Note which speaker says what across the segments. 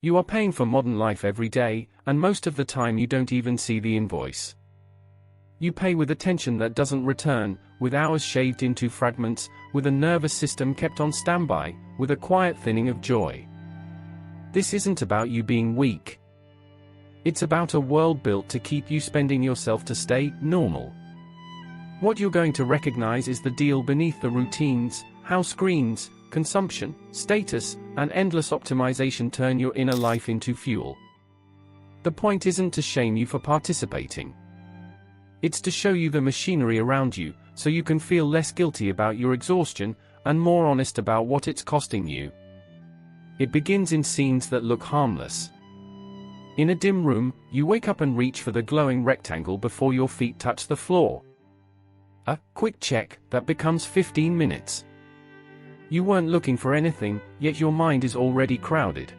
Speaker 1: You are paying for modern life every day, and most of the time you don't even see the invoice. You pay with attention that doesn't return, with hours shaved into fragments, with a nervous system kept on standby, with a quiet thinning of joy. This isn't about you being weak. It's about a world built to keep you spending yourself to stay normal. What you're going to recognize is the deal beneath the routines, how screens, consumption, status, and endless optimization turn your inner life into fuel. The point isn't to shame you for participating. It's to show you the machinery around you, so you can feel less guilty about your exhaustion, and more honest about what it's costing you. It begins in scenes that look harmless. In a dim room, you wake up and reach for the glowing rectangle before your feet touch the floor. A quick check that becomes 15 minutes. You weren't looking for anything, yet your mind is already crowded.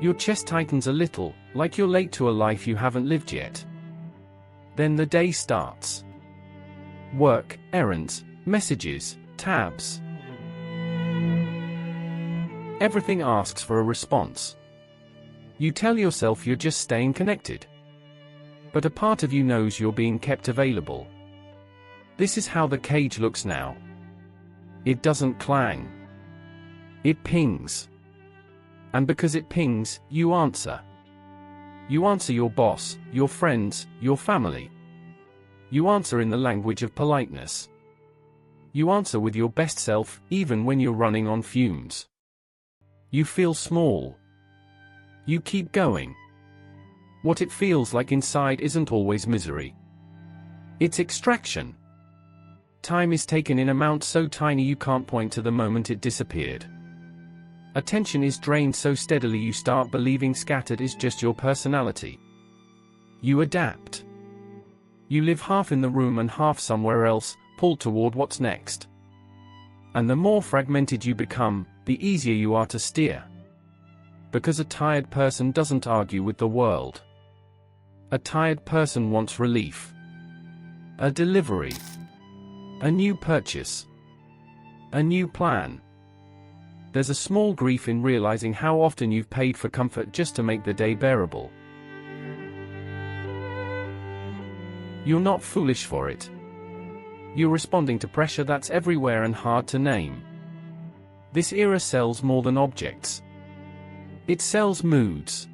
Speaker 1: Your chest tightens a little, like you're late to a life you haven't lived yet. Then the day starts. Work, errands, messages, tabs. Everything asks for a response. You tell yourself you're just staying connected. But a part of you knows you're being kept available. This is how the cage looks now. It doesn't clang. It pings. And because it pings, you answer. You answer your boss, your friends, your family. You answer in the language of politeness. You answer with your best self, even when you're running on fumes. You feel small. You keep going. What it feels like inside isn't always misery. It's extraction. Time is taken in amounts so tiny you can't point to the moment it disappeared. Attention is drained so steadily you start believing scattered is just your personality. You adapt. You live half in the room and half somewhere else, pulled toward what's next. And the more fragmented you become, the easier you are to steer. Because a tired person doesn't argue with the world. A tired person wants relief. A delivery. A new purchase. A new plan. There's a small grief in realizing how often you've paid for comfort just to make the day bearable. You're not foolish for it. You're responding to pressure that's everywhere and hard to name. This era sells more than objects. It sells moods.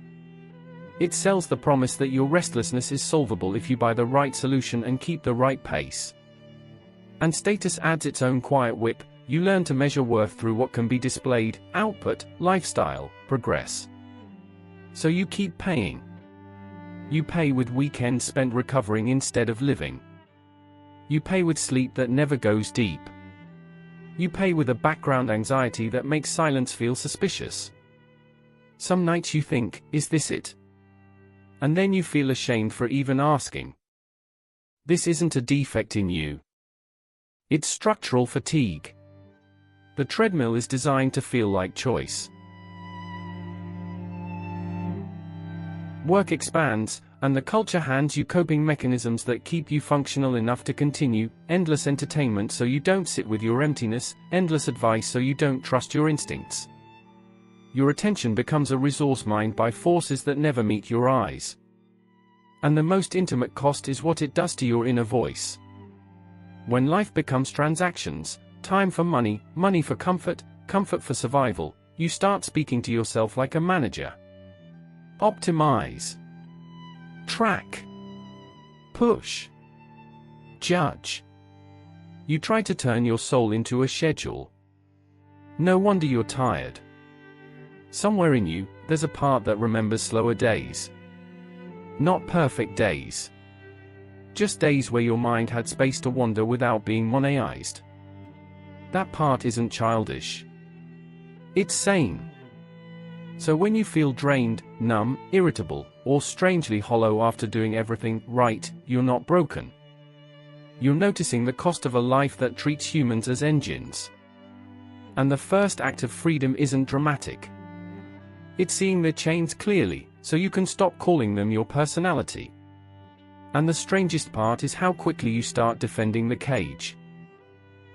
Speaker 1: It sells the promise that your restlessness is solvable if you buy the right solution and keep the right pace. And status adds its own quiet whip. You learn to measure worth through what can be displayed, output, lifestyle, progress. So you keep paying. You pay with weekends spent recovering instead of living. You pay with sleep that never goes deep. You pay with a background anxiety that makes silence feel suspicious. Some nights you think, is this it? And then you feel ashamed for even asking. This isn't a defect in you. It's structural fatigue. The treadmill is designed to feel like choice. Work expands, and the culture hands you coping mechanisms that keep you functional enough to continue, endless entertainment so you don't sit with your emptiness, endless advice so you don't trust your instincts. Your attention becomes a resource mined by forces that never meet your eyes. And the most intimate cost is what it does to your inner voice. When life becomes transactions, time for money, money for comfort, comfort for survival, you start speaking to yourself like a manager. Optimize. Track. Push. Judge. You try to turn your soul into a schedule. No wonder you're tired. Somewhere in you, there's a part that remembers slower days. Not perfect days. Just days where your mind had space to wander without being monoized. That part isn't childish. It's sane. So when you feel drained, numb, irritable, or strangely hollow after doing everything right, you're not broken. You're noticing the cost of a life that treats humans as engines. And the first act of freedom isn't dramatic. It's seeing the chains clearly, so you can stop calling them your personality. And the strangest part is how quickly you start defending the cage.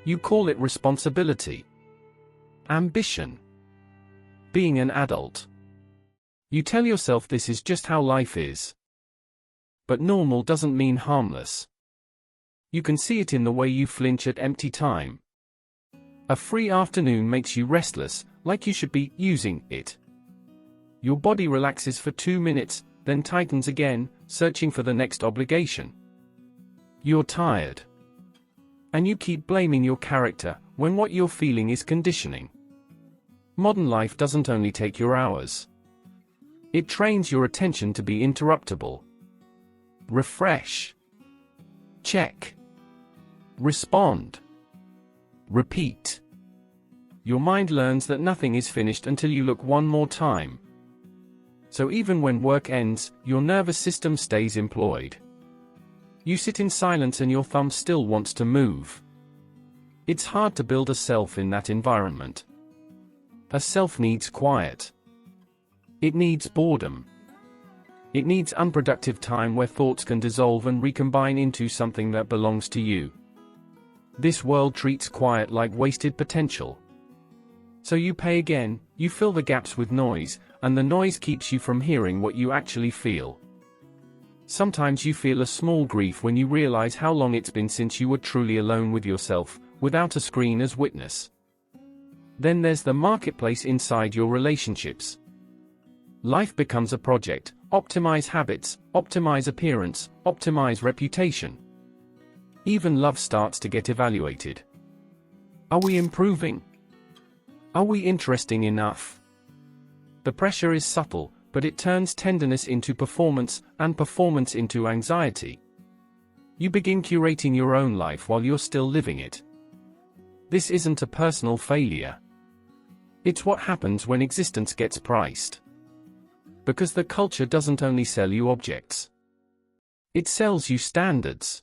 Speaker 1: You call it responsibility. Ambition. Being an adult. You tell yourself this is just how life is. But normal doesn't mean harmless. You can see it in the way you flinch at empty time. A free afternoon makes you restless, like you should be using it. Your body relaxes for 2 minutes, then tightens again, searching for the next obligation. You're tired. And you keep blaming your character, when what you're feeling is conditioning. Modern life doesn't only take your hours. It trains your attention to be interruptible. Refresh. Check. Respond. Repeat. Your mind learns that nothing is finished until you look one more time. So even when work ends, your nervous system stays employed. You sit in silence and your thumb still wants to move. It's hard to build a self in that environment. A self needs quiet. It needs boredom. It needs unproductive time where thoughts can dissolve and recombine into something that belongs to you. This world treats quiet like wasted potential. So you pay again, you fill the gaps with noise, and the noise keeps you from hearing what you actually feel. Sometimes you feel a small grief when you realize how long it's been since you were truly alone with yourself, without a screen as witness. Then there's the marketplace inside your relationships. Life becomes a project. Optimize habits, optimize appearance, optimize reputation. Even love starts to get evaluated. Are we improving? Are we interesting enough? The pressure is subtle, but it turns tenderness into performance, and performance into anxiety. You begin curating your own life while you're still living it. This isn't a personal failure. It's what happens when existence gets priced. Because the culture doesn't only sell you objects. It sells you standards.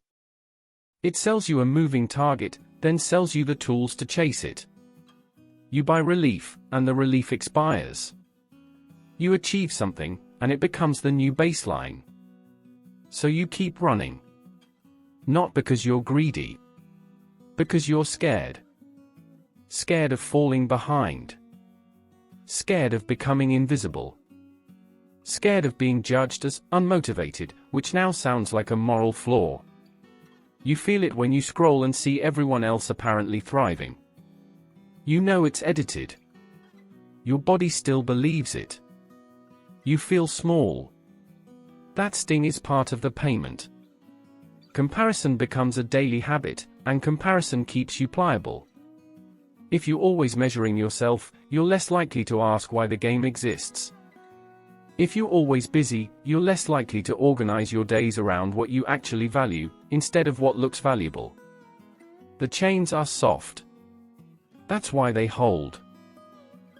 Speaker 1: It sells you a moving target, then sells you the tools to chase it. You buy relief, and the relief expires. You achieve something, and it becomes the new baseline. So you keep running. Not because you're greedy. Because you're scared. Scared of falling behind. Scared of becoming invisible. Scared of being judged as unmotivated, which now sounds like a moral flaw. You feel it when you scroll and see everyone else apparently thriving. You know it's edited. Your body still believes it. You feel small. That sting is part of the payment. Comparison becomes a daily habit, and comparison keeps you pliable. If you're always measuring yourself, you're less likely to ask why the game exists. If you're always busy, you're less likely to organize your days around what you actually value, instead of what looks valuable. The chains are soft. That's why they hold.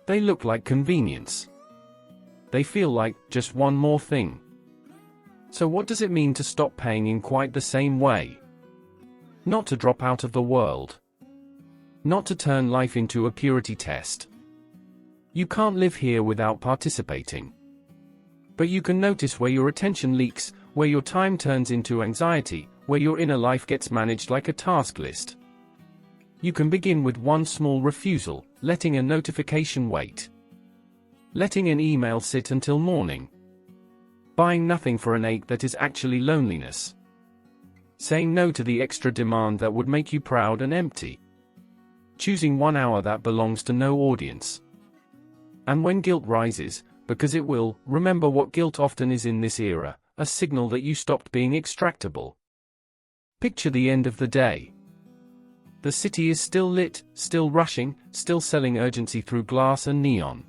Speaker 1: They look like convenience. They feel like just one more thing. So what does it mean to stop paying in quite the same way? Not to drop out of the world. Not to turn life into a purity test. You can't live here without participating. But you can notice where your attention leaks, where your time turns into anxiety, where your inner life gets managed like a task list. You can begin with one small refusal, letting a notification wait. Letting an email sit until morning. Buying nothing for an ache that is actually loneliness. Saying no to the extra demand that would make you proud and empty. Choosing 1 hour that belongs to no audience. And when guilt rises, because it will, remember what guilt often is in this era, a signal that you stopped being extractable. Picture the end of the day. The city is still lit, still rushing, still selling urgency through glass and neon.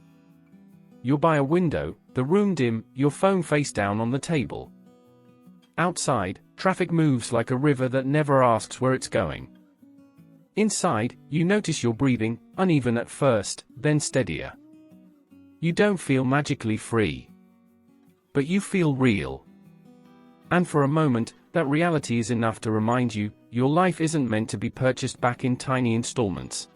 Speaker 1: You're by a window, the room dim, your phone face down on the table. Outside, traffic moves like a river that never asks where it's going. Inside, you notice you're breathing, uneven at first, then steadier. You don't feel magically free. But you feel real. And for a moment, that reality is enough to remind you, your life isn't meant to be purchased back in tiny installments.